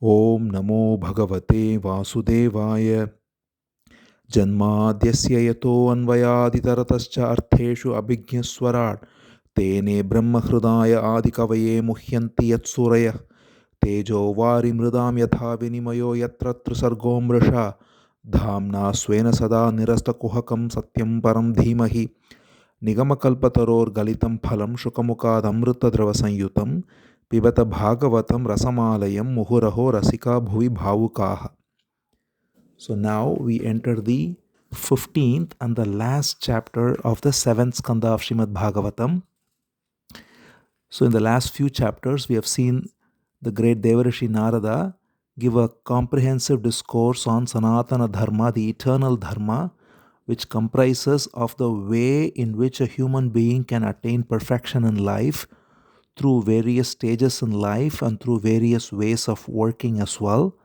Om Namo Bhagavate Vasudevaya Janmadhyasya yato anvayaditaratascha artheshu abhigyaswarat Tene brahmahridaya adikavaye muhyanti yatsuraya Tejo vari mridam yatha vinimayo yatra trisargo mrisha Dhamna swena sada nirasta kuhakam satyam param dhimahi Nigamakalpataror galitam phalam shukamukad amrita drava sanyutam Pibata Bhagavatam rasamalayam muhuraho rasika bhuvi bhavukaha. So now we enter the 15th and the last chapter of the 7th Skandha of Srimad Bhagavatam. So in the last few chapters, we have seen the great Devarishi Narada give a comprehensive discourse on Sanatana Dharma, the eternal Dharma, which comprises of the way in which a human being can attain perfection in life through various stages in life and through various ways of working as well.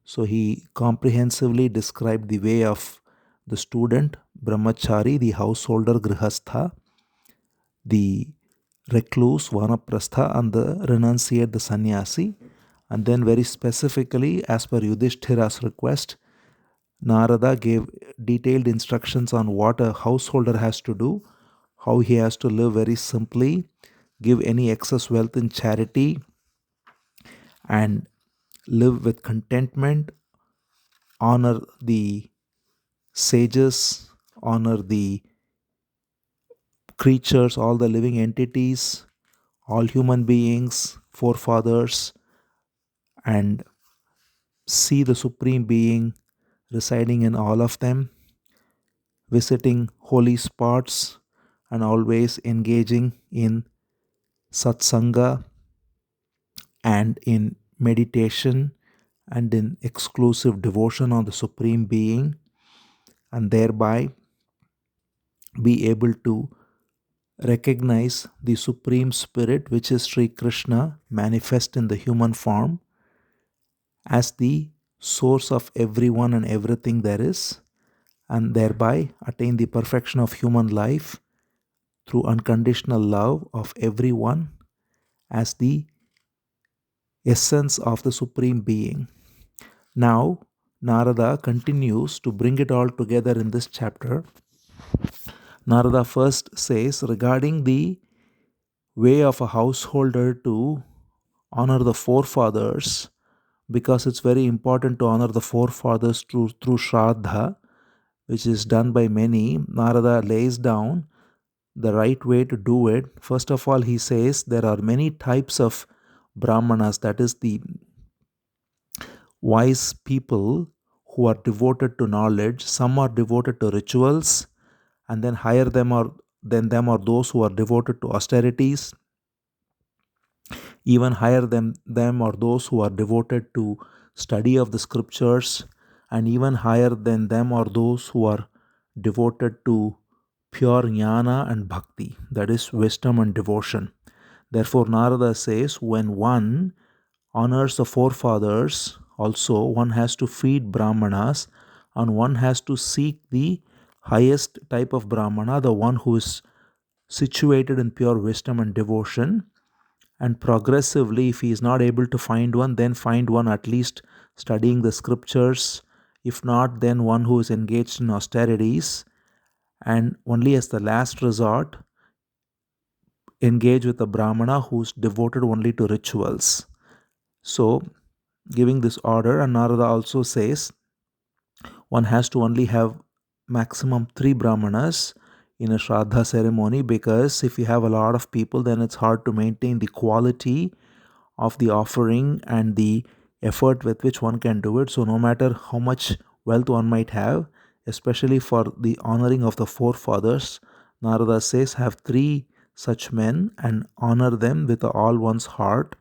So he comprehensively described the way of the student, brahmachari, the householder, grihastha, the recluse, vanaprastha, and the renunciate, the sannyasi. And then very specifically, as per Yudhishthira's request, Narada gave detailed instructions on what a householder has to do, how he has to live very simply, give any excess wealth in charity, and live with contentment, honor the sages, honor the creatures, all the living entities, all human beings, forefathers, and see the Supreme Being residing in all of them, visiting holy spots, and always engaging in satsanga and in meditation and in exclusive devotion on the Supreme Being, and thereby be able to recognize the Supreme Spirit, which is Sri Krishna, manifest in the human form, as the source of everyone and everything there is, and thereby attain the perfection of human life through unconditional love of everyone as the essence of the Supreme Being. Now, Narada continues to bring it all together in this chapter. Narada first says regarding the way of a householder to honor the forefathers, because it's very important to honor the forefathers through Shraddha, which is done by many. Narada lays down the right way to do it. First of all, he says there are many types of Brahmanas, that is, the wise people who are devoted to knowledge. Some are devoted to rituals, and then higher than them are those who are devoted to austerities. Even higher than them are those who are devoted to study of the scriptures, and even higher than them are those who are devoted to pure jnana and bhakti, that is wisdom and devotion. Therefore, Narada says when one honors the forefathers, also one has to feed brahmanas, and one has to seek the highest type of brahmana, the one who is situated in pure wisdom and devotion. And progressively, if he is not able to find one, then find one at least studying the scriptures. If not, then one who is engaged in austerities. And only as the last resort, engage with a brahmana who is devoted only to rituals. So, giving this order, and Narada also says one has to only have maximum 3 brahmanas in a Shraddha ceremony, because if you have a lot of people, then it's hard to maintain the quality of the offering and the effort with which one can do it. So, no matter how much wealth one might have, especially for the honoring of the forefathers, Narada says have 3 such men and honor them with all one's heart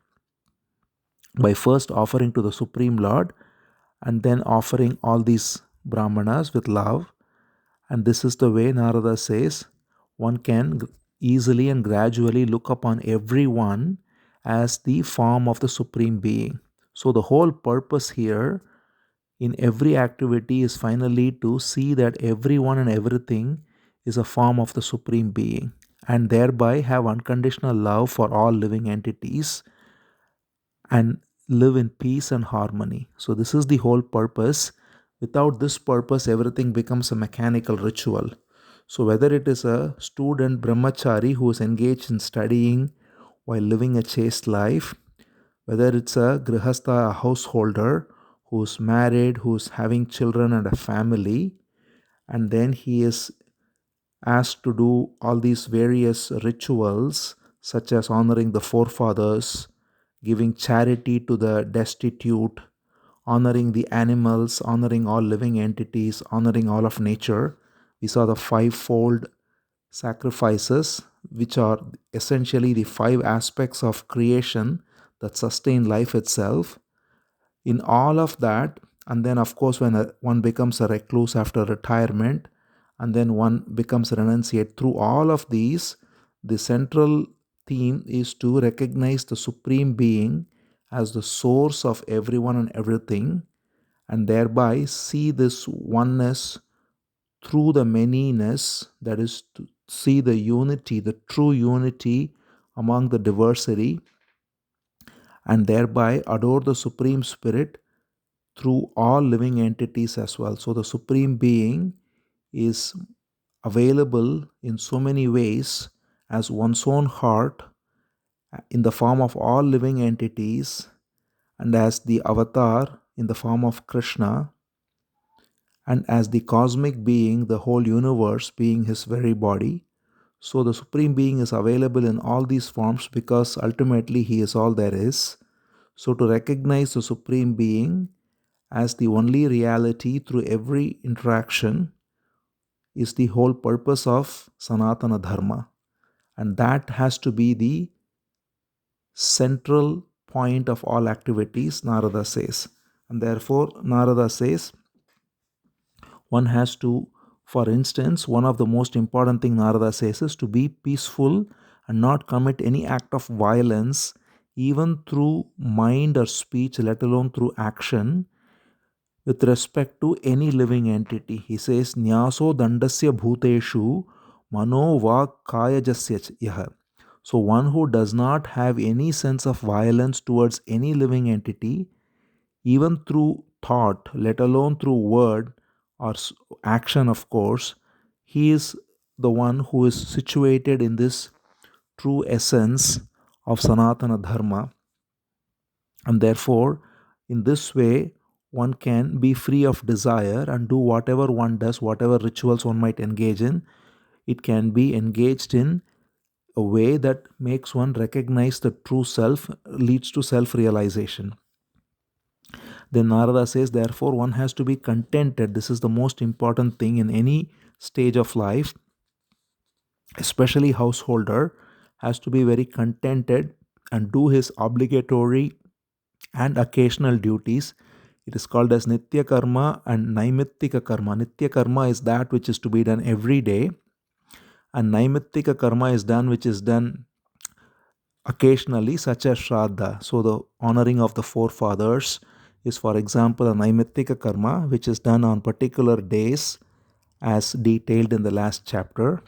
by first offering to the Supreme Lord and then offering all these brahmanas with love. And this is the way Narada says one can easily and gradually look upon everyone as the form of the Supreme Being. So the whole purpose here in every activity is finally to see that everyone and everything is a form of the Supreme Being, and thereby have unconditional love for all living entities and live in peace and harmony. So, this is the whole purpose. Without this purpose, everything becomes a mechanical ritual. So, whether it is a student brahmachari who is engaged in studying while living a chaste life, whether it's a grihastha, a householder who's married, who's having children and a family, and then he is asked to do all these various rituals, such as honoring the forefathers, giving charity to the destitute, honoring the animals, honoring all living entities, honoring all of nature. We saw the fivefold sacrifices, which are essentially the five aspects of creation that sustain life itself. In all of that, and then of course, when one becomes a recluse after retirement, and then one becomes renunciate, through all of these, the central theme is to recognize the Supreme Being as the source of everyone and everything, and thereby see this oneness through the manyness, that is, to see the unity, the true unity among the diversity, and thereby adore the Supreme Spirit through all living entities as well. So, the Supreme Being is available in so many ways as one's own heart in the form of all living entities, and as the avatar in the form of Krishna, and as the cosmic being, the whole universe being his very body. So the Supreme Being is available in all these forms because ultimately he is all there is. So to recognize the Supreme Being as the only reality through every interaction is the whole purpose of Sanatana Dharma. And that has to be the central point of all activities, Narada says. And therefore, Narada says, one has to, for instance, one of the most important thing Narada says is to be peaceful and not commit any act of violence, even through mind or speech, let alone through action, with respect to any living entity. He says, Nyaso dandasya bhuteshu mano va kayajasya yaha. So, one who does not have any sense of violence towards any living entity, even through thought, let alone through word or action, of course, he is the one who is situated in this true essence of Sanatana Dharma. And therefore, in this way, one can be free of desire and do whatever one does, whatever rituals one might engage in. It can be engaged in a way that makes one recognize the true self, leads to self realization. Then Narada says, therefore, one has to be contented. This is the most important thing in any stage of life, especially householder, has to be very contented and do his obligatory and occasional duties. It is called as Nitya Karma and Naimittika Karma. Nitya Karma is that which is to be done every day, and Naimittika Karma is done which is done occasionally, such as Shraddha. So, the honoring of the forefathers is, for example, a Naimittika Karma, which is done on particular days as detailed in the last chapter.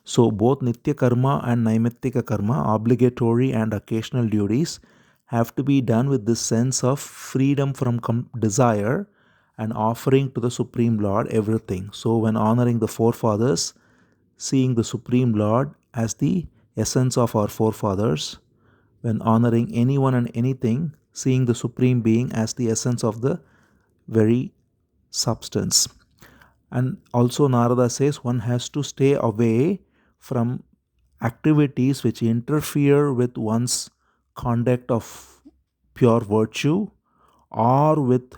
So, both Nitya Karma and Naimittika Karma, obligatory and occasional duties, have to be done with this sense of freedom from desire and offering to the Supreme Lord everything. So, when honoring the forefathers, seeing the Supreme Lord as the essence of our forefathers, when honoring anyone and anything, seeing the Supreme Being as the essence of the very substance. And also, Narada says one has to stay away from activities which interfere with one's conduct of pure virtue, or with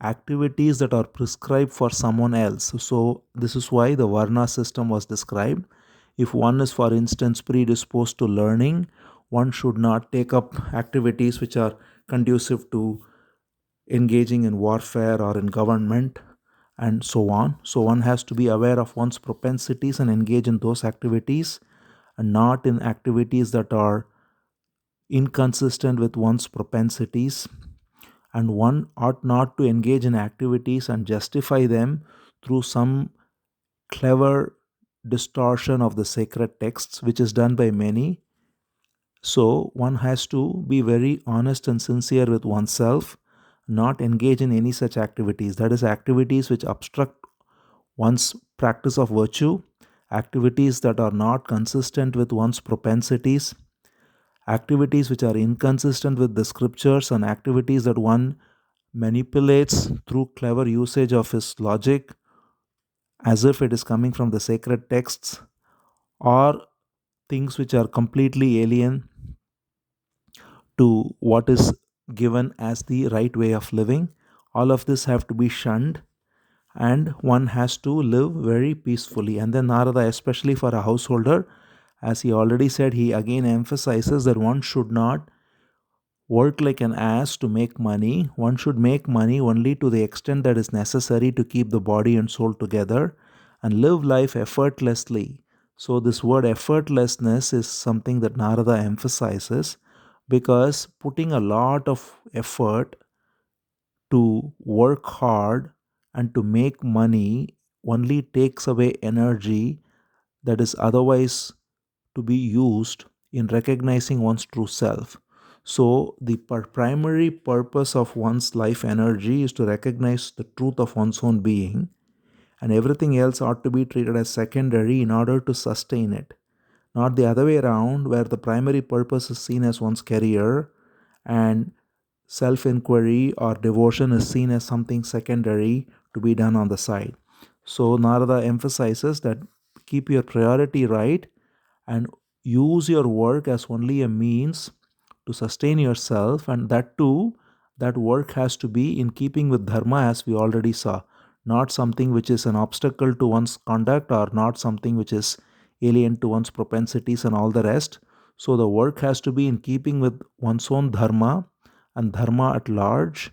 activities that are prescribed for someone else. So, this is why the Varna system was described. If one is, for instance, predisposed to learning, one should not take up activities which are conducive to engaging in warfare or in government and so on. So, one has to be aware of one's propensities and engage in those activities, and not in activities that are inconsistent with one's propensities. And one ought not to engage in activities and justify them through some clever distortion of the sacred texts, which is done by many. So one has to be very honest and sincere with oneself, not engage in any such activities. That is, activities which obstruct one's practice of virtue, activities that are not consistent with one's propensities, activities which are inconsistent with the scriptures, and activities that one manipulates through clever usage of his logic as if it is coming from the sacred texts, or things which are completely alien to what is given as the right way of living. All of this have to be shunned, and one has to live very peacefully. And then Narada, especially for a householder, as he already said, he again emphasizes that one should not work like an ass to make money. One should make money only to the extent that is necessary to keep the body and soul together, and live life effortlessly. So, this word effortlessness is something that Narada emphasizes, because putting a lot of effort to work hard and to make money only takes away energy that is otherwise to be used in recognizing one's true self. So, the primary purpose of one's life energy is to recognize the truth of one's own being, and everything else ought to be treated as secondary in order to sustain it. Not the other way around, where the primary purpose is seen as one's career and self inquiry or devotion is seen as something secondary to be done on the side. So, Narada emphasizes that keep your priority right and use your work as only a means to sustain yourself, and that too, that work has to be in keeping with dharma, as we already saw, not something which is an obstacle to one's conduct, or not something which is alien to one's propensities and all the rest. So the work has to be in keeping with one's own dharma and dharma at large,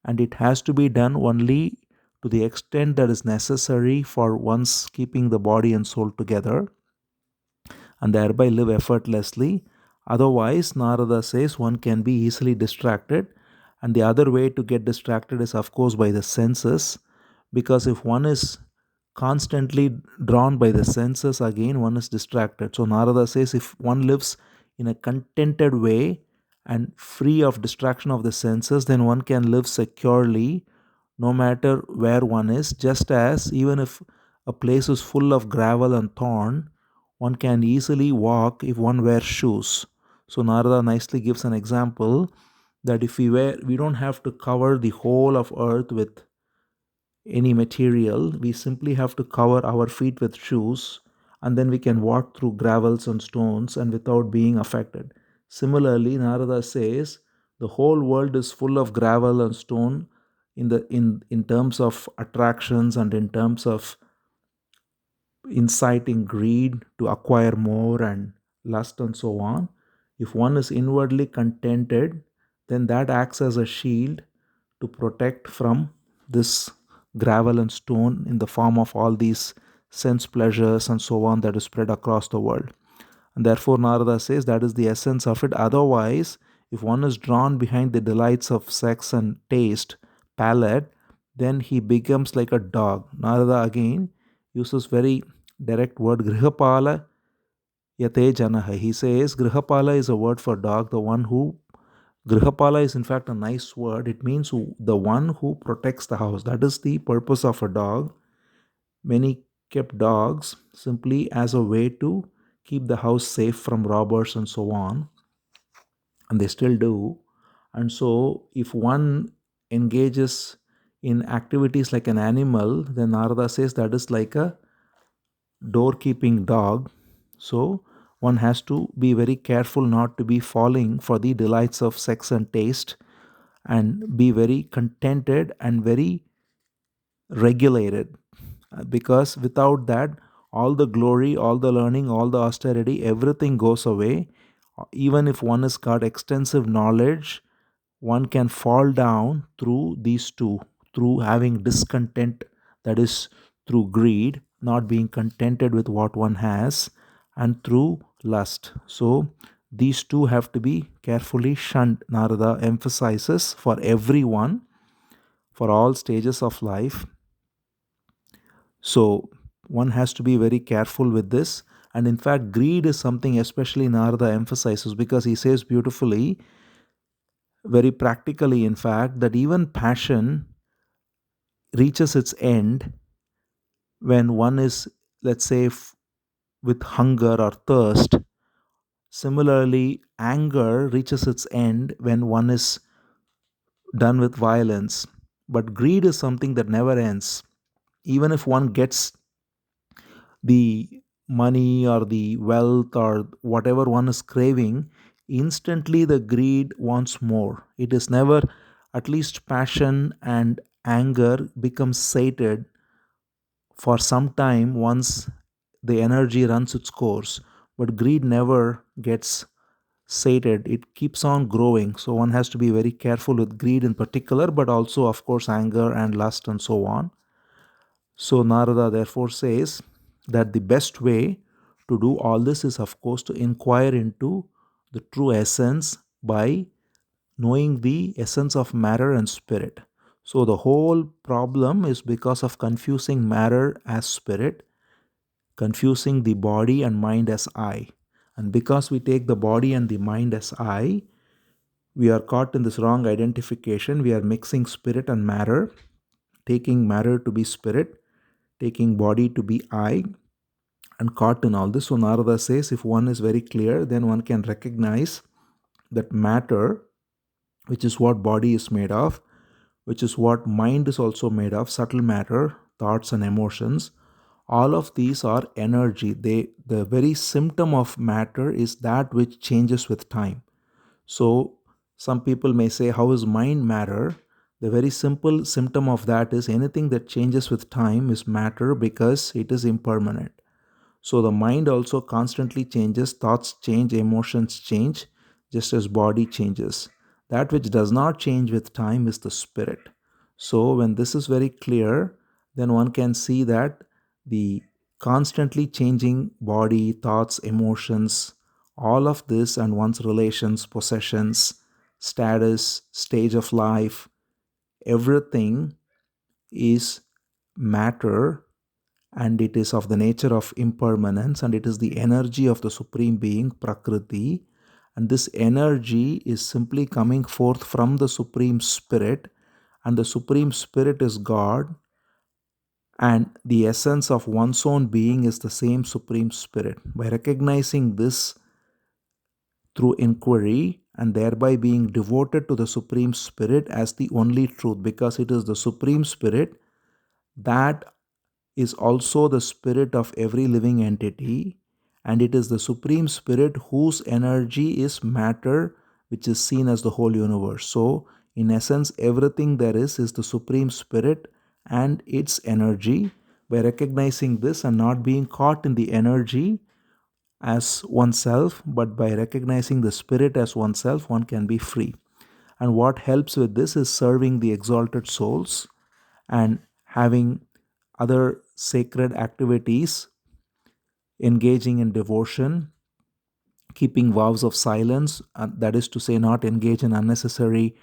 and it has to be done only to the extent that is necessary for one's keeping the body and soul together, and thereby live effortlessly. Otherwise, Narada says, one can be easily distracted. And the other way to get distracted is, of course, by the senses, because if one is constantly drawn by the senses, again, one is distracted. So, Narada says, if one lives in a contented way and free of distraction of the senses, then one can live securely no matter where one is, just as even if a place is full of gravel and thorn, one can easily walk if one wears shoes. So Narada nicely gives an example that if we don't have to cover the whole of earth with any material, we simply have to cover our feet with shoes, and then we can walk through gravels and stones and without being affected. Similarly, Narada says the whole world is full of gravel and stone in terms of attractions and in terms of inciting greed to acquire more and lust and so on. If one is inwardly contented, then that acts as a shield to protect from this gravel and stone in the form of all these sense pleasures and so on that is spread across the world. And therefore, Narada says that is the essence of it. Otherwise, if one is drawn behind the delights of sex and taste, palate, then he becomes like a dog. Narada again uses very direct word, grihapala yate janaha. He says grihapala is a word for dog, the one who, grihapala is in fact a nice word. It means the one who protects the house. That is the purpose of a dog. Many kept dogs simply as a way to keep the house safe from robbers and so on, and they still do. And so, if one engages in activities like an animal, then Narada says that is like a doorkeeping dog. So, one has to be very careful not to be falling for the delights of sex and taste, and be very contented and very regulated. Because without that, all the glory, all the learning, all the austerity, everything goes away. Even if one has got extensive knowledge, one can fall down through these two, through having discontent, that is, through greed, not being contented with what one has, and through lust. So, these two have to be carefully shunned. Narada emphasizes for everyone, for all stages of life. So one has to be very careful with this. And in fact, greed is something especially Narada emphasizes, because he says beautifully, very practically, in fact, that even passion reaches its end when one is, let's say, with hunger or thirst. Similarly, anger reaches its end when one is done with violence. But greed is something that never ends. Even if one gets the money or the wealth or whatever one is craving, instantly the greed wants more. It is never, at least passion and anger becomes sated for some time once the energy runs its course. But greed never gets sated, it keeps on growing. So one has to be very careful with greed in particular, but also, of course, anger and lust and so on. So Narada therefore says that the best way to do all this is, of course, to inquire into the true essence by knowing the essence of matter and spirit. So the whole problem is because of confusing matter as spirit, confusing the body and mind as I. And because we take the body and the mind as I, we are caught in this wrong identification. We are mixing spirit and matter, taking matter to be spirit, taking body to be I, and caught in all this. So Narada says if one is very clear, then one can recognize that matter, which is what body is made of, which is what mind is also made of, subtle matter, thoughts and emotions, all of these are energy. The very symptom of matter is that which changes with time. So some people may say, how is mind matter? The very simple symptom of that is anything that changes with time is matter, because it is impermanent. So the mind also constantly changes, thoughts change, emotions change, just as body changes. That which does not change with time is the spirit. So when this is very clear, then one can see that the constantly changing body, thoughts, emotions, all of this, and one's relations, possessions, status, stage of life, everything is matter, and it is of the nature of impermanence, and it is the energy of the supreme being Prakriti, and this energy is simply coming forth from the supreme spirit, and the supreme spirit is God, and the essence of one's own being is the same supreme spirit. By recognizing this through inquiry and thereby being devoted to the supreme spirit as the only truth, because it is the supreme spirit that is also the spirit of every living entity, and it is the supreme spirit whose energy is matter, which is seen as the whole universe. So in essence, everything there is the supreme spirit and its energy. By recognizing this and not being caught in the energy as oneself, but by recognizing the spirit as oneself, one can be free. And what helps with this is serving the exalted souls and having other sacred activities, engaging in devotion, keeping vows of silence, that is to say, not engage in unnecessary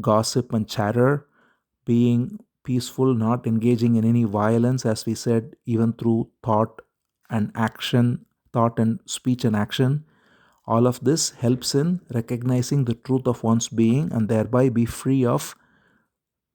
gossip and chatter, being peaceful, not engaging in any violence, as we said, even through thought and action, thought and speech and action. All of this helps in recognizing the truth of one's being and thereby be free of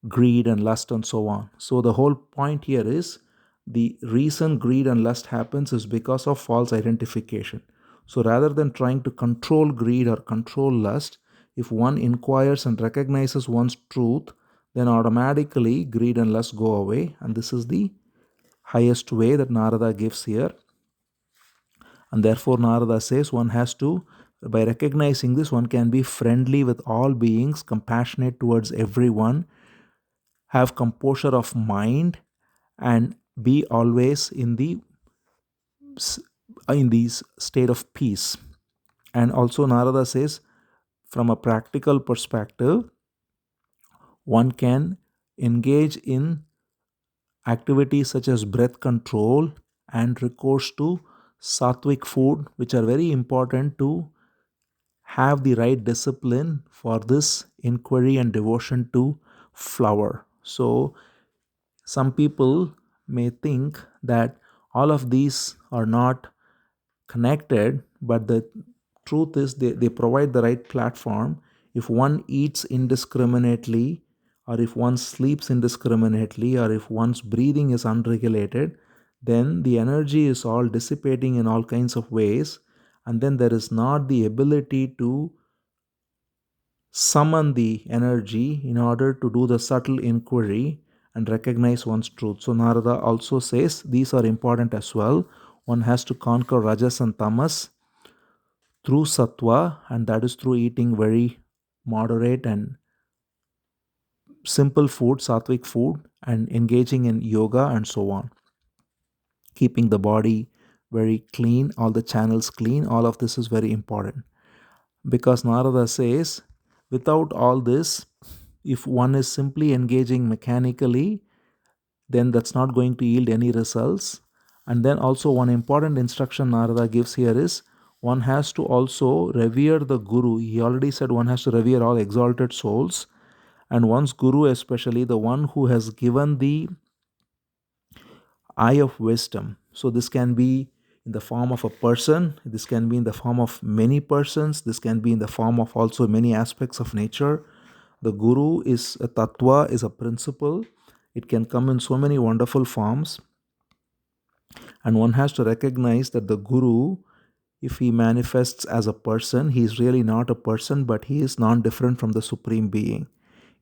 greed and lust and so on. So the whole point here is the reason greed and lust happens is because of false identification. So rather than trying to control greed or control lust, if one inquires and recognizes one's truth, then automatically greed and lust go away. And this is the highest way that Narada gives here. And therefore, Narada says one has to, by recognizing this, one can be friendly with all beings, compassionate towards everyone, have composure of mind, and be always in the state of peace. And also Narada says, from a practical perspective, one can engage in activities such as breath control and recourse to sattvic food, which are very important to have the right discipline for this inquiry and devotion to flower. So some people may think that all of these are not connected, but the truth is they provide the right platform. If one eats indiscriminately, or if one sleeps indiscriminately, or if one's breathing is unregulated, then the energy is all dissipating in all kinds of ways, and then there is not the ability to summon the energy in order to do the subtle inquiry and recognize one's truth. So Narada also says these are important as well. One has to conquer rajas and tamas through sattva, and that is through eating very moderate and simple food, sattvic food, and engaging in yoga and so on. Keeping the body very clean, all the channels clean, all of this is very important. Because Narada says, without all this, if one is simply engaging mechanically, then that's not going to yield any results. And then also, one important instruction Narada gives here is one has to also revere the Guru. He already said one has to revere all exalted souls, and one's Guru, especially the one who has given the eye of wisdom. So, this can be in the form of a person, this can be in the form of many persons, this can be in the form of also many aspects of nature. The Guru is a tattva, is a principle. It can come in so many wonderful forms, and one has to recognize that the Guru, if he manifests as a person, he is really not a person, but he is non different from the Supreme Being.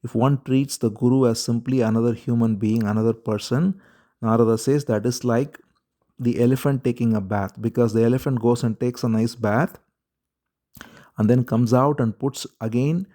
If one treats the Guru as simply another human being, another person, Narada says that is like the elephant taking a bath, because the elephant goes and takes a nice bath and then comes out and puts again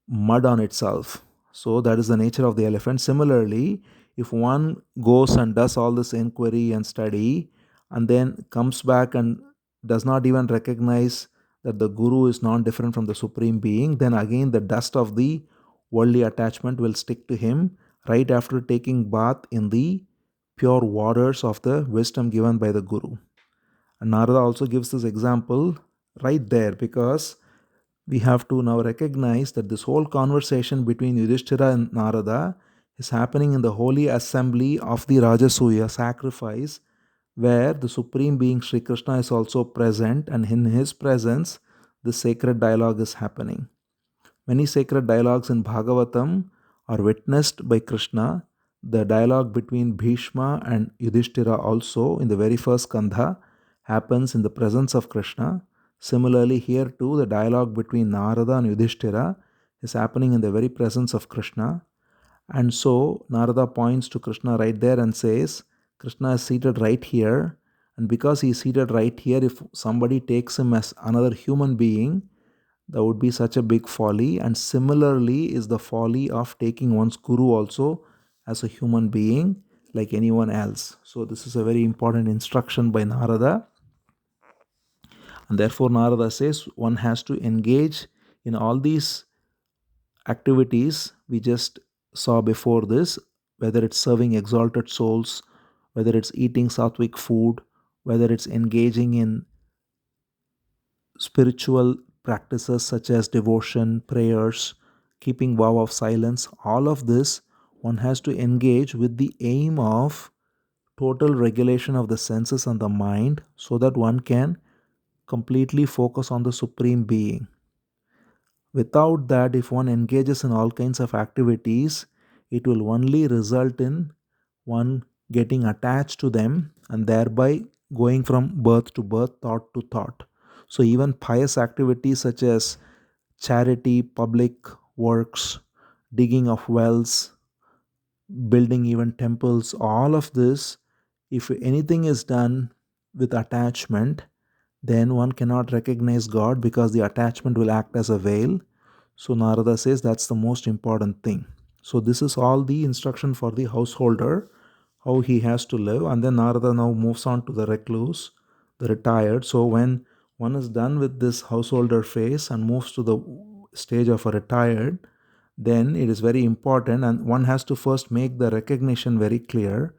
mud on itself. So that is the nature of the elephant. Similarly, if one goes and does all this inquiry and study and then comes back and does not even recognize that the Guru is non different from the Supreme Being, then again the dust of the worldly attachment will stick to him right after taking bath in the pure waters of the wisdom given by the Guru. And Narada also gives this example right there, because we have to now recognize that this whole conversation between Yudhishthira and Narada is happening in the holy assembly of the Rajasuya sacrifice, where the Supreme Being Sri Krishna is also present, and in his presence, the sacred dialogue is happening. Many sacred dialogues in Bhagavatam are witnessed by Krishna. The dialogue between Bhishma and Yudhishthira also in the very first Skandha happens in the presence of Krishna. Similarly, here too, the dialogue between Narada and Yudhishthira is happening in the very presence of Krishna. And so Narada points to Krishna right there and says, Krishna is seated right here. And because he is seated right here, if somebody takes him as another human being, that would be such a big folly. And similarly is the folly of taking one's Guru also as a human being like anyone else. So this is a very important instruction by Narada. And therefore Narada says one has to engage in all these activities we just saw before this, whether it's serving exalted souls, whether it's eating sattvic food, whether it's engaging in spiritual practices such as devotion, prayers, keeping vow of silence, all of this one has to engage with the aim of total regulation of the senses and the mind, so that one can completely focus on the Supreme Being. Without that, if one engages in all kinds of activities, it will only result in one getting attached to them and thereby going from birth to birth, thought to thought. So, even pious activities such as charity, public works, digging of wells, building even temples, all of this, if anything is done with attachment, then one cannot recognize God, because the attachment will act as a veil. So Narada says that's the most important thing. So this is all the instruction for the householder, how he has to live. And then Narada now moves on to the recluse, the retired. So when one is done with this householder phase and moves to the stage of a retired, then it is very important, and one has to first make the recognition very clear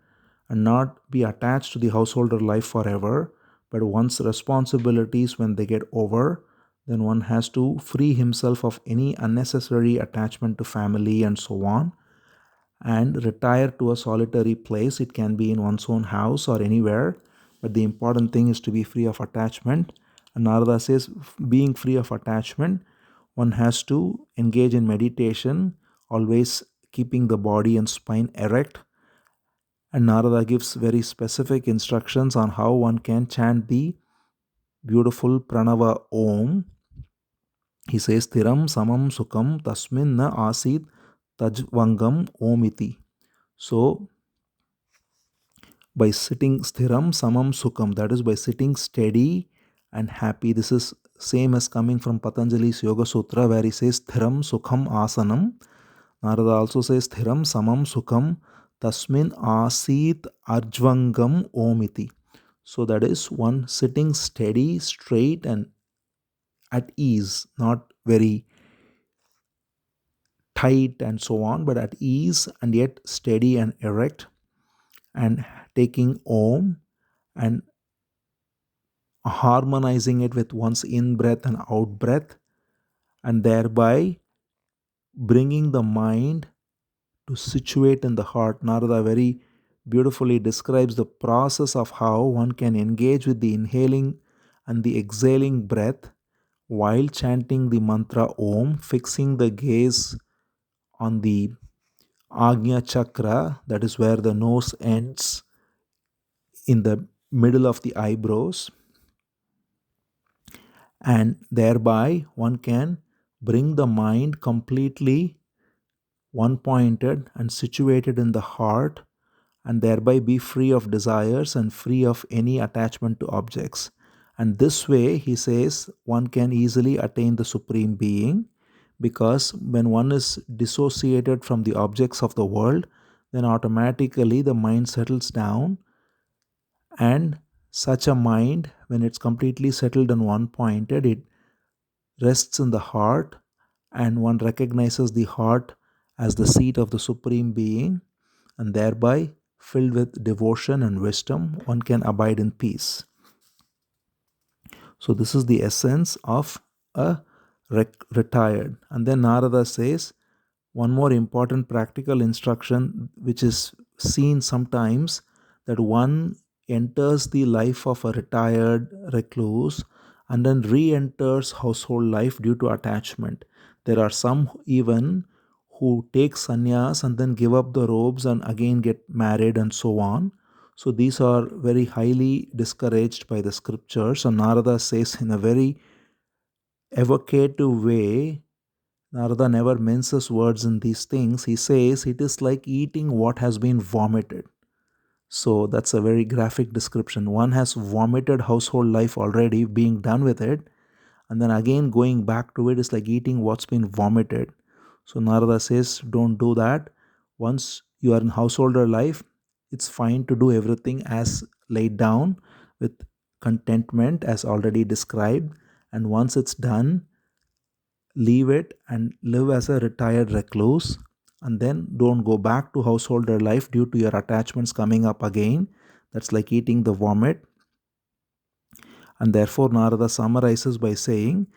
and not be attached to the householder life forever. But once responsibilities, when they get over, then one has to free himself of any unnecessary attachment to family and so on, and retire to a solitary place. It can be in one's own house or anywhere, but the important thing is to be free of attachment. And Narada says, being free of attachment, one has to engage in meditation, always keeping the body and spine erect. And Narada gives very specific instructions on how one can chant the beautiful Pranava Om. He says, Thiram Samam Sukham Tasmin Na Asid Tajvangam Omiti. So, by sitting Sthiram Samam Sukham, that is by sitting steady and happy. This is same as coming from Patanjali's Yoga Sutra, where he says Sthiram Sukham Asanam. Narada also says Sthiram Samam Sukham Tasmin Asit Arjvangam Omiti. So that is one sitting steady, straight, and at ease, not very tight and so on, but at ease and yet steady and erect, and taking Om and harmonizing it with one's in breath and out breath, and thereby bringing the mind to situate in the heart. Narada very beautifully describes the process of how one can engage with the inhaling and the exhaling breath while chanting the mantra Om, fixing the gaze on the Agnya chakra, that is where the nose ends in the middle of the eyebrows, and thereby one can bring the mind completely one pointed and situated in the heart, and thereby be free of desires and free of any attachment to objects. And this way, he says, one can easily attain the Supreme Being, because when one is dissociated from the objects of the world, then automatically the mind settles down, and such a mind, when it's completely settled and one pointed, it rests in the heart, and one recognizes the heart as the seat of the Supreme Being, and thereby, filled with devotion and wisdom, one can abide in peace. So, this is the essence of a retired. And then Narada says one more important practical instruction, which is seen sometimes, that one enters the life of a retired recluse and then re-enters household life due to attachment. There are some even who take sannyas and then give up the robes and again get married and so on. So these are very highly discouraged by the scriptures. And Narada says in a very evocative way, Narada never minces words in these things. He says it is like eating what has been vomited. So that's a very graphic description. One has vomited household life already, being done with it, and then again going back to it is like eating what's been vomited. So Narada says, don't do that. Once you are in householder life, it's fine to do everything as laid down with contentment, as already described. And once it's done, leave it and live as a retired recluse, and then don't go back to householder life due to your attachments coming up again. That's like eating the vomit. And therefore Narada summarizes by saying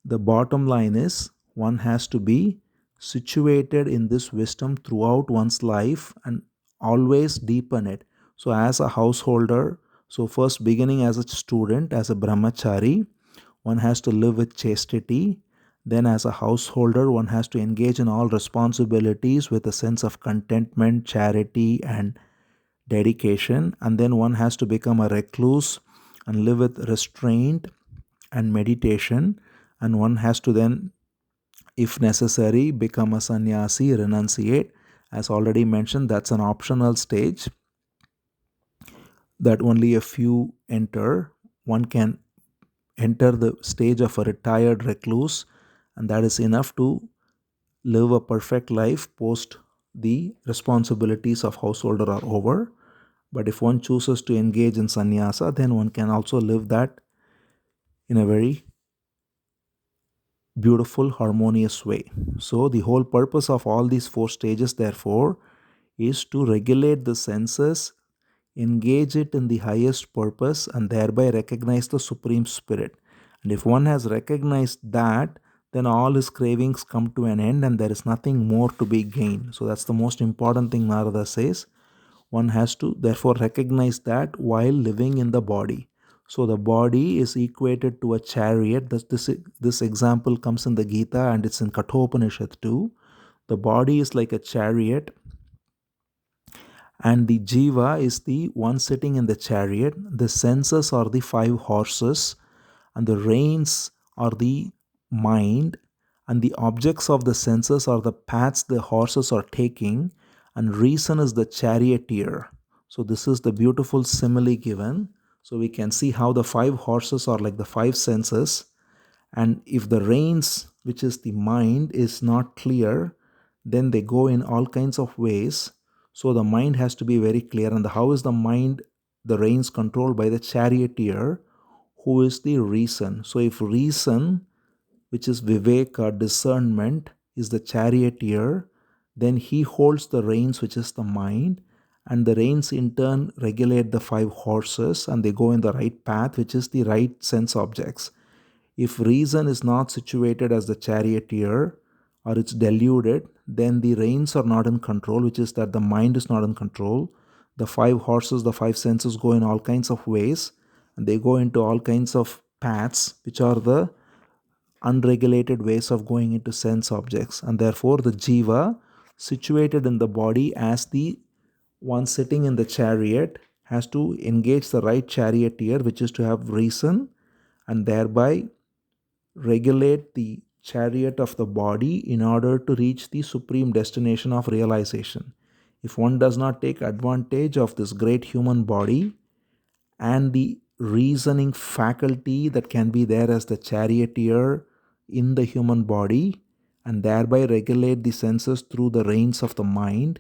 the bottom line is one has to be situated in this wisdom throughout one's life and always deepen it. So as a householder, so first beginning as a student, as a brahmachari, one has to live with chastity. Then, as a householder, one has to engage in all responsibilities with a sense of contentment, charity, and dedication. And then one has to become a recluse and live with restraint and meditation. And one has to then, if necessary, become a sannyasi, renunciate. As already mentioned, that's an optional stage that only a few enter. One can enter the stage of a retired recluse, and that is enough to live a perfect life post the responsibilities of householder are over. But if one chooses to engage in sannyasa, then one can also live that in a very beautiful, harmonious way. So the whole purpose of all these four stages, therefore, is to regulate the senses, engage it in the highest purpose, and thereby recognize the Supreme Spirit. And if one has recognized that, then all his cravings come to an end and there is nothing more to be gained. So that's the most important thing Narada says. One has to therefore recognize that while living in the body. So the body is equated to a chariot. This example comes in the Gita and it's in Kathopanishad too. The body is like a chariot, and the jiva is the one sitting in the chariot. The senses are the five horses, and the reins are the mind, and the objects of the senses are the paths the horses are taking, and reason is the charioteer. So this is the beautiful simile given. So we can see how the five horses are like the five senses, and if the reins, which is the mind, is not clear, then they go in all kinds of ways. So the mind has to be very clear. And how is the mind, the reins controlled by the charioteer, who is the reason? So if reason, which is viveka, discernment, is the charioteer, then he holds the reins, which is the mind, and the reins in turn regulate the five horses, and they go in the right path, which is the right sense objects. If reason is not situated as the charioteer, or it's deluded, then the reins are not in control, which is that the mind is not in control. The five horses, the five senses go in all kinds of ways, and they go into all kinds of paths, which are the unregulated ways of going into sense objects. And therefore, the jiva, situated in the body as the one sitting in the chariot, has to engage the right charioteer, which is to have reason, and thereby regulate the chariot of the body in order to reach the supreme destination of realization. If one does not take advantage of this great human body and the reasoning faculty that can be there as the charioteer in the human body, and thereby regulate the senses through the reins of the mind,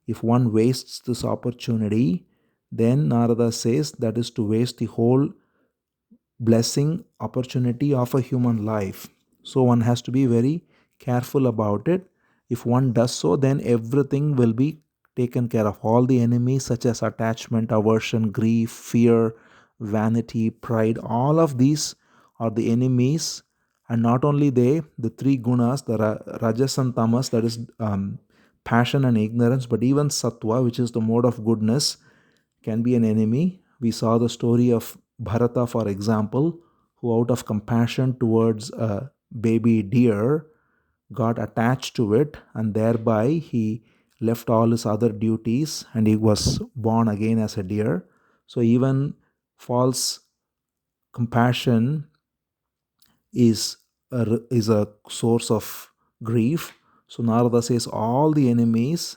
if one wastes this opportunity, then Narada says that is to waste the whole blessing opportunity of a human life. So one has to be very careful about it. If one does so, then everything will be taken care of. All the enemies such as attachment, aversion, grief, fear, vanity, pride, all of these are the enemies. And not only they, the three gunas, the rajas and tamas, that is passion and ignorance, but even sattva, which is the mode of goodness, can be an enemy. We saw the story of Bharata, for example, who out of compassion towards a baby deer got attached to it, and thereby he left all his other duties and he was born again as a deer. So even false compassion is a source of grief. So Narada says all the enemies,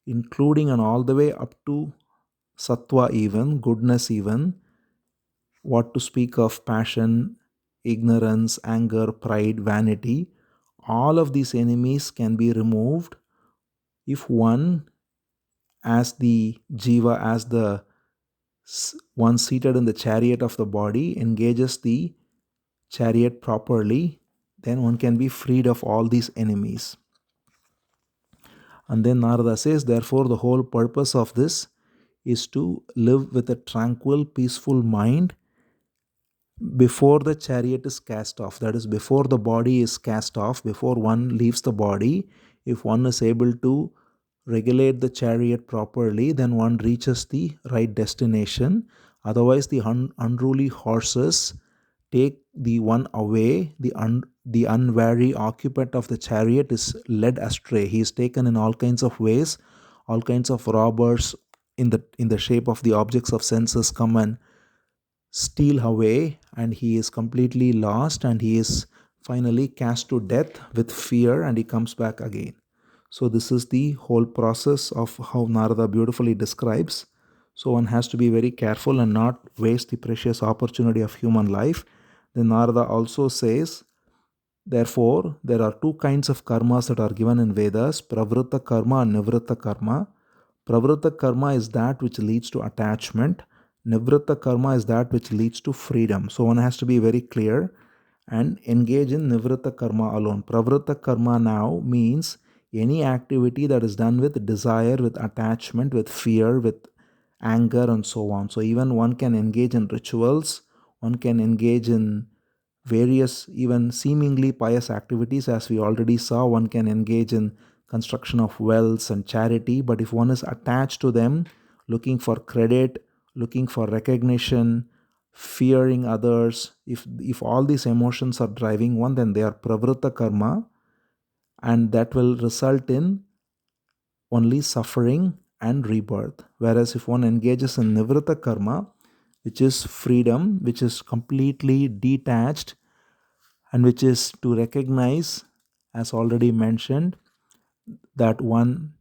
including and all the way up to sattva, even goodness, even what to speak of passion, ignorance, anger, pride, vanity, all of these enemies can be removed if one, as the jiva, as the one seated in the chariot of the body, engages the chariot properly, then one can be freed of all these enemies. And then Narada says, therefore, the whole purpose of this is to live with a tranquil, peaceful mind before the chariot is cast off. That is, before the body is cast off, before one leaves the body, if one is able to regulate the chariot properly, then one reaches the right destination. Otherwise, the unruly horses take the one away. The unwary occupant of the chariot is led astray. He is taken in all kinds of ways. All kinds of robbers in the shape of the objects of senses come and steal away, and he is completely lost, and he is finally cast to death with fear, and he comes back again. So this is the whole process of how Narada beautifully describes. So one has to be very careful and not waste the precious opportunity of human life. Then Narada also says, therefore, there are two kinds of karmas that are given in Vedas, pravritta karma and nivritta karma. Pravritta karma is that which leads to attachment. Nivritta karma is that which leads to freedom. So one has to be very clear and engage in nivritta karma alone. Pravritta karma now means any activity that is done with desire, with attachment, with fear, with anger, and so on. So even one can engage in rituals, one can engage in various even seemingly pious activities. As we already saw, one can engage in construction of wells and charity, but if one is attached to them, looking for credit, looking for recognition, fearing others, if all these emotions are driving one, then they are pravritta karma, and that will result in only suffering and rebirth. Whereas if one engages in nivritta karma, which is freedom, which is completely detached, and which is to recognize, as already mentioned, that one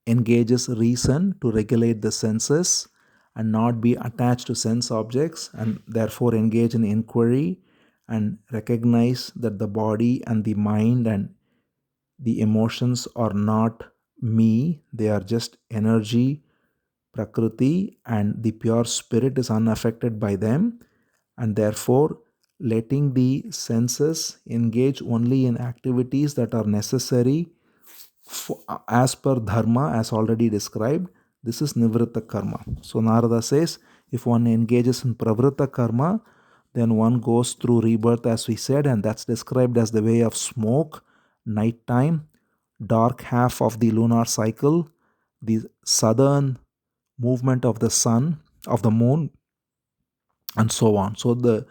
engages reason to regulate the senses and not be attached to sense objects, and therefore engage in inquiry and recognize that the body and the mind and the emotions are not me, they are just energy, prakriti, and the pure spirit is unaffected by them, and therefore letting the senses engage only in activities that are necessary as per dharma, as already described. This is nivritta karma. So Narada says, if one engages in pravritta karma, then one goes through rebirth, as we said, and that's described as the way of smoke, nighttime, dark half of the lunar cycle, the southern movement of the sun, of the moon, and so on. So the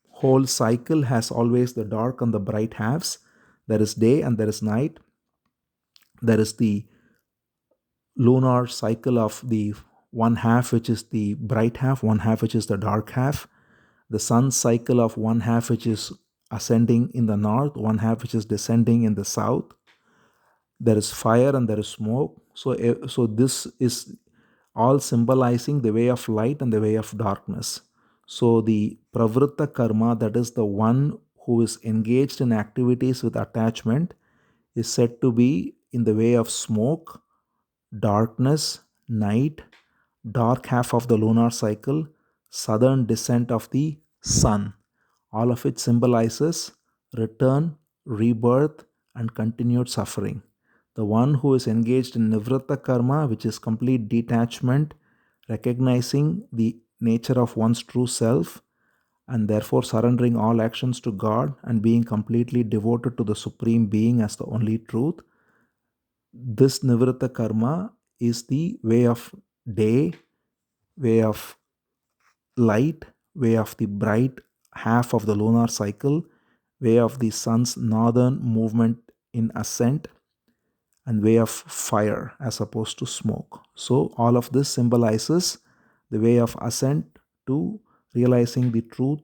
whole cycle has always the dark and the bright halves. There is day and there is night. There is the lunar cycle of the one half, which is the bright half, one half, which is the dark half. The sun cycle of one half, which is ascending in the north, one half, which is descending in the south. There is fire and there is smoke. So this is all symbolizing the way of light and the way of darkness. So the pravritta karma, that is the one who is engaged in activities with attachment, is said to be in the way of smoke, darkness, night, dark half of the lunar cycle, southern descent of the sun. All of it symbolizes return, rebirth, and continued suffering. The one who is engaged in nivritta karma, which is complete detachment, recognizing the nature of one's true self, and therefore surrendering all actions to God and being completely devoted to the Supreme Being as the only truth. This nivritta karma is the way of day, way of light, way of the bright half of the lunar cycle, way of the sun's northern movement in ascent, and way of fire as opposed to smoke. So, all of this symbolizes the way of ascent to realizing the truth,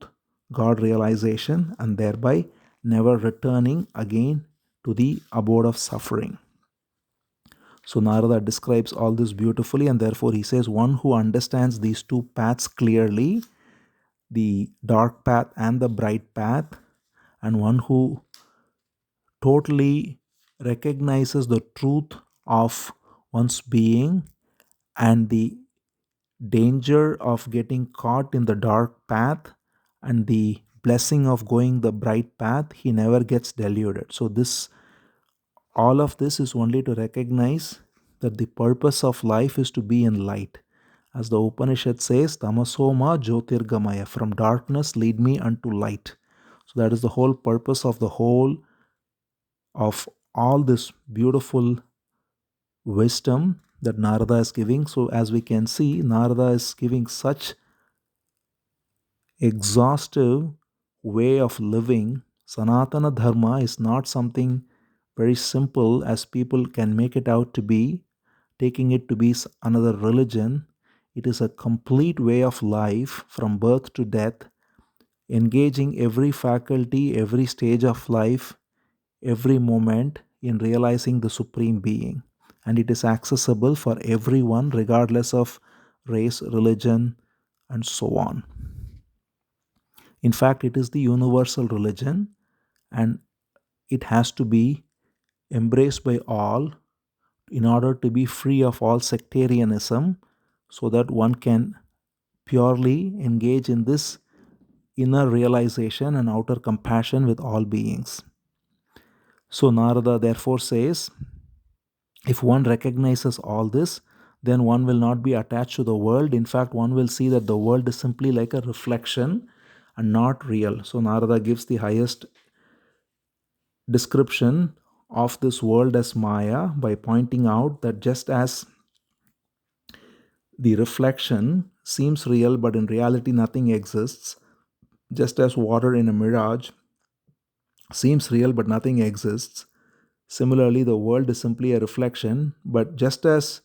God realization, and thereby never returning again to the abode of suffering. So, Narada describes all this beautifully, and therefore he says, one who understands these two paths clearly, the dark path and the bright path, and one who totally recognizes the truth of one's being and the danger of getting caught in the dark path and the blessing of going the bright path, he never gets deluded. So this, all of this is only to recognize that the purpose of life is to be in light. As the Upanishad says, tamasoma jyotirgamaya, from darkness lead me unto light. So that is the whole purpose of the whole of all this beautiful wisdom that Narada is giving. So as we can see, Narada is giving such exhaustive way of living. Sanatana Dharma is not something very simple as people can make it out to be, taking it to be another religion. It is a complete way of life from birth to death, engaging every faculty, every stage of life, every moment in realizing the Supreme Being. And it is accessible for everyone, regardless of race, religion, and so on. In fact, it is the universal religion, and it has to be embraced by all in order to be free of all sectarianism, so that one can purely engage in this inner realization and outer compassion with all beings. So Narada therefore says, if one recognizes all this, then one will not be attached to the world. In fact, one will see that the world is simply like a reflection and not real. So Narada gives the highest description of this world as Maya by pointing out that just as the reflection seems real but in reality nothing exists, just as water in a mirage seems real but nothing exists, similarly the world is simply a reflection, but just as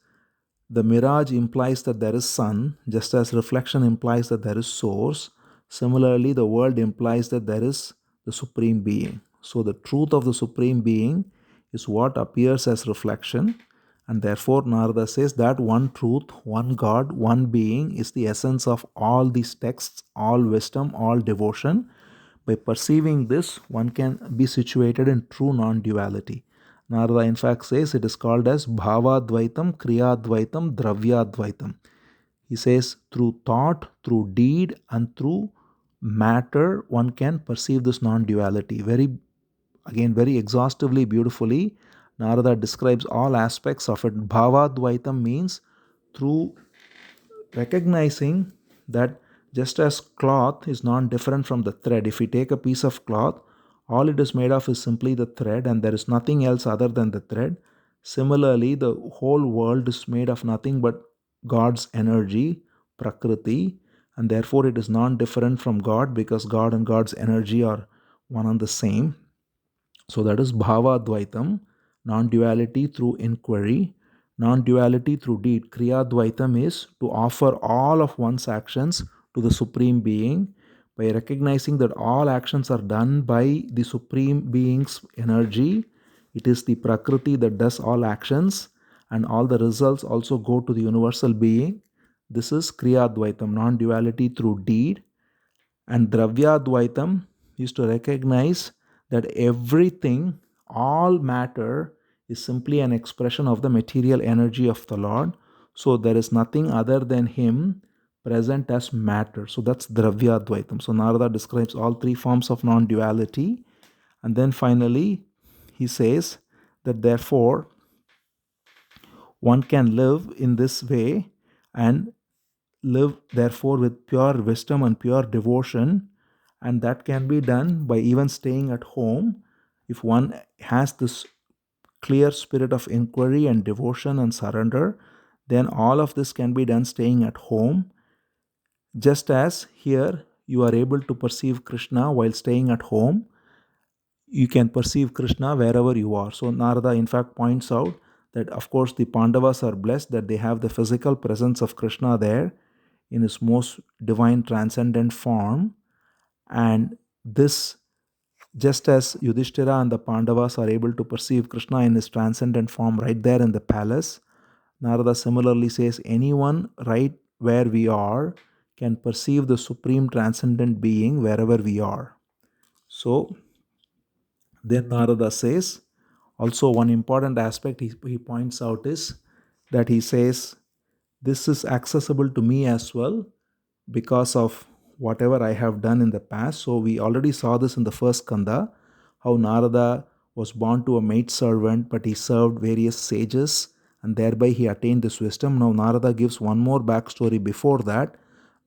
the mirage implies that there is sun, just as reflection implies that there is source, similarly the world implies that there is the Supreme Being. So the truth of the Supreme Being is what appears as reflection, and therefore Narada says that one truth, one God, one being is the essence of all these texts, all wisdom, all devotion. By perceiving this, one can be situated in true non-duality. Narada in fact says it is called as Bhavadvaitam, Kriyadvaitam, Dravyadvaitam. He says through thought, through deed, and through matter, one can perceive this non-duality. Very exhaustively, beautifully, Narada describes all aspects of it. Bhavadvaitam means through recognizing that just as cloth is not different from the thread, if we take a piece of cloth, all it is made of is simply the thread and there is nothing else other than the thread. Similarly, the whole world is made of nothing but God's energy, Prakriti, and therefore it is non different from God because God and God's energy are one and the same. So that is Bhava Dvaitam, non duality through inquiry, non duality through deed. Kriya Dvaitam is to offer all of one's actions to the Supreme Being by recognizing that all actions are done by the Supreme Being's energy. It is the Prakriti that does all actions, and all the results also go to the Universal Being. This is Kriya Dvaitam, non duality through deed. And Dravyadvaitam is to recognize that everything, all matter, is simply an expression of the material energy of the Lord. So there is nothing other than Him present as matter. So that's Dravyadvaitam. So Narada describes all three forms of non duality. And then finally, he says that therefore one can live in this way and live therefore with pure wisdom and pure devotion, and that can be done by even staying at home. If one has this clear spirit of inquiry and devotion and surrender, then all of this can be done staying at home. Just as here you are able to perceive Krishna while staying at home, you can perceive Krishna wherever you are. So Narada in fact points out that of course the Pandavas are blessed that they have the physical presence of Krishna there in his most divine transcendent form. And this, just as Yudhishthira and the Pandavas are able to perceive Krishna in his transcendent form right there in the palace, Narada similarly says anyone right where we are can perceive the supreme transcendent being wherever we are. So then Narada says, also one important aspect he points out is that he says, this is accessible to me as well because of whatever I have done in the past. So we already saw this in the first Skandha, how Narada was born to a maid servant, but he served various sages and thereby he attained this wisdom. Now Narada gives one more backstory before that.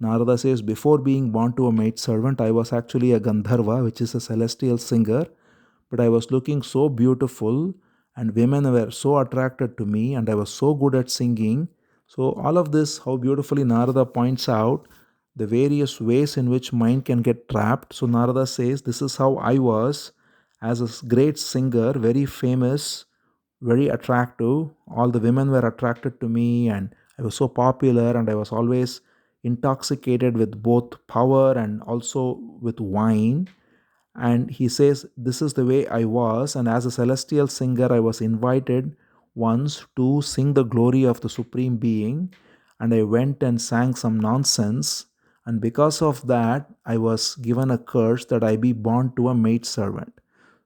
Narada says, before being born to a maid servant, I was actually a Gandharva, which is a celestial singer, but I was looking so beautiful and women were so attracted to me and I was so good at singing. So all of this, how beautifully Narada points out the various ways in which mind can get trapped. So Narada says, this is how I was as a great singer, very famous, very attractive. All the women were attracted to me and I was so popular and I was always intoxicated with both power and also with wine. And he says, this is the way I was, and as a celestial singer I was invited once to sing the glory of the Supreme Being, and I went and sang some nonsense, and because of that I was given a curse that I be born to a maid servant.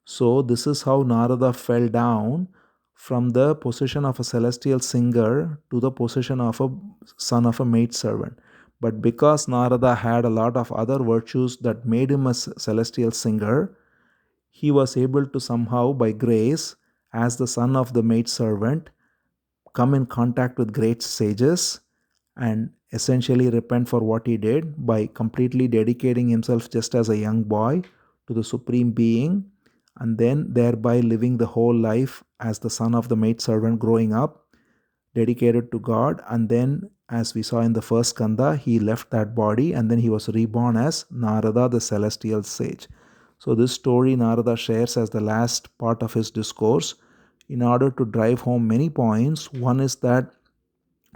So this is how Narada fell down from the position of a celestial singer to the position of a son of a maid servant. But because Narada had a lot of other virtues that made him a celestial singer, he was able to somehow, by grace, as the son of the maid servant, come in contact with great sages and essentially repent for what he did by completely dedicating himself just as a young boy to the Supreme Being. and then thereby living the whole life as the son of the maidservant growing up, dedicated to God. And then, as we saw in the first Skandha, he left that body and then he was reborn as Narada, the celestial sage. So, this story Narada shares as the last part of his discourse in order to drive home many points. One is that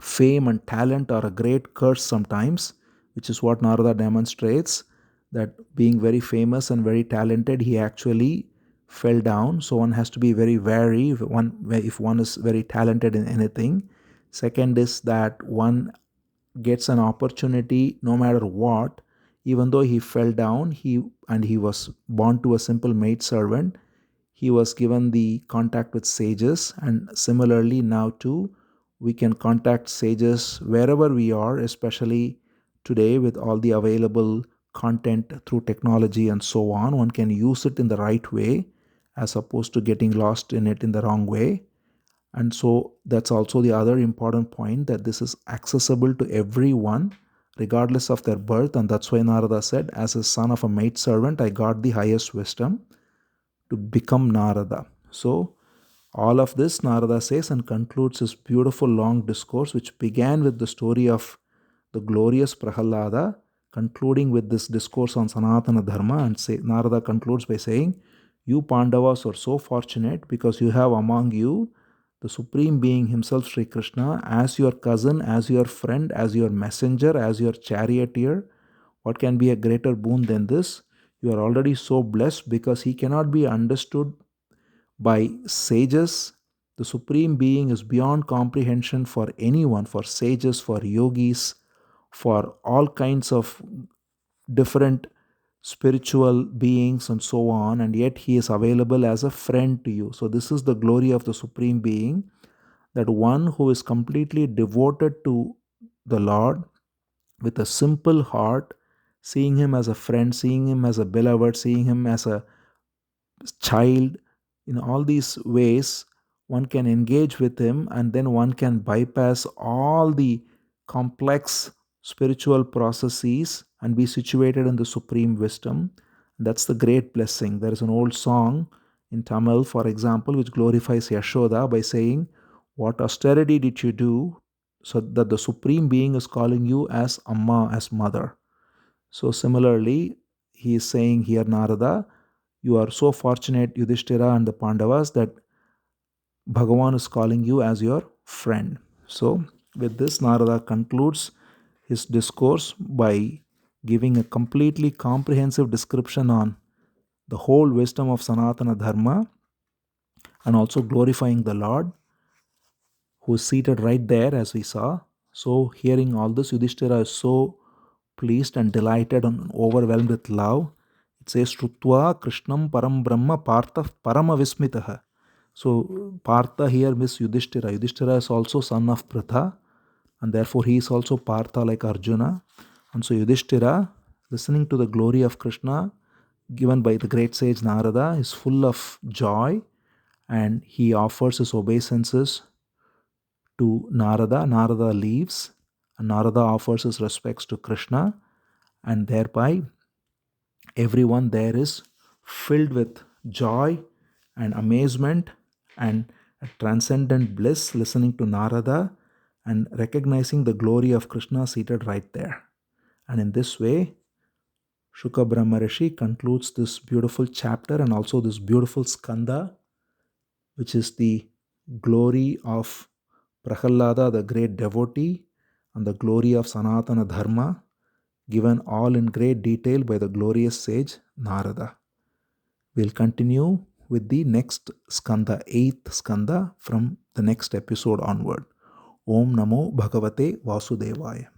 fame and talent are a great curse sometimes, which is what Narada demonstrates, that being very famous and very talented, he actually fell down. So one has to be very wary if one is very talented in anything. Second is that one gets an opportunity no matter what. Even though he fell down, he was born to a simple maid servant, he was given the contact with sages. And similarly now too, we can contact sages wherever we are, especially today with all the available content through technology and so on. One can use it in the right way as opposed to getting lost in it in the wrong way. And so that's also the other important point, that this is accessible to everyone regardless of their birth. And that's why Narada said, as a son of a maid servant, I got the highest wisdom to become Narada. So all of this Narada says and concludes his beautiful long discourse, which began with the story of the glorious Prahalada, concluding with this discourse on Sanatana Dharma. And Narada concludes by saying, you Pandavas are so fortunate because you have among you the Supreme Being himself, Sri Krishna, as your cousin, as your friend, as your messenger, as your charioteer. What can be a greater boon than this? You are already so blessed because he cannot be understood by sages. The Supreme Being is beyond comprehension for anyone, for sages, for yogis, for all kinds of different spiritual beings and so on, and yet he is available as a friend to you. So this is the glory of the Supreme Being, that one who is completely devoted to the Lord with a simple heart, seeing him as a friend, seeing him as a beloved, seeing him as a child, in all these ways one can engage with him, and then one can bypass all the complex spiritual processes and be situated in the supreme wisdom. That's the great blessing. There is an old song in Tamil, for example, which glorifies Yashoda by saying, what austerity did you do so that the Supreme Being is calling you as Amma, as mother? So similarly, he is saying here, Narada, you are so fortunate, Yudhishthira and the Pandavas, that Bhagavan is calling you as your friend. So with this, Narada concludes his discourse by giving a completely comprehensive description on the whole wisdom of Sanatana Dharma, and also glorifying the Lord, who is seated right there as we saw. So hearing all this, Yudhishthira is so pleased and delighted and overwhelmed with love. It says, Shrutva Krishnam Param Brahma Partha Parama Vismitaha. So Partha here means Yudhishthira. Yudhishthira is also son of Pritha, and therefore he is also Partha like Arjuna. And so Yudhishthira, listening to the glory of Krishna given by the great sage Narada, is full of joy, and he offers his obeisances to Narada. Narada leaves, and Narada offers his respects to Krishna, and thereby everyone there is filled with joy and amazement and a transcendent bliss, listening to Narada and recognizing the glory of Krishna seated right there. And in this way, Shuka Brahma Rishi concludes this beautiful chapter and also this beautiful skandha, which is the glory of Prahalada, the great devotee, and the glory of Sanatana Dharma, given all in great detail by the glorious sage Narada. We'll continue with the next skandha, 8th skandha, from the next episode onward. Om Namo Bhagavate Vasudevaya.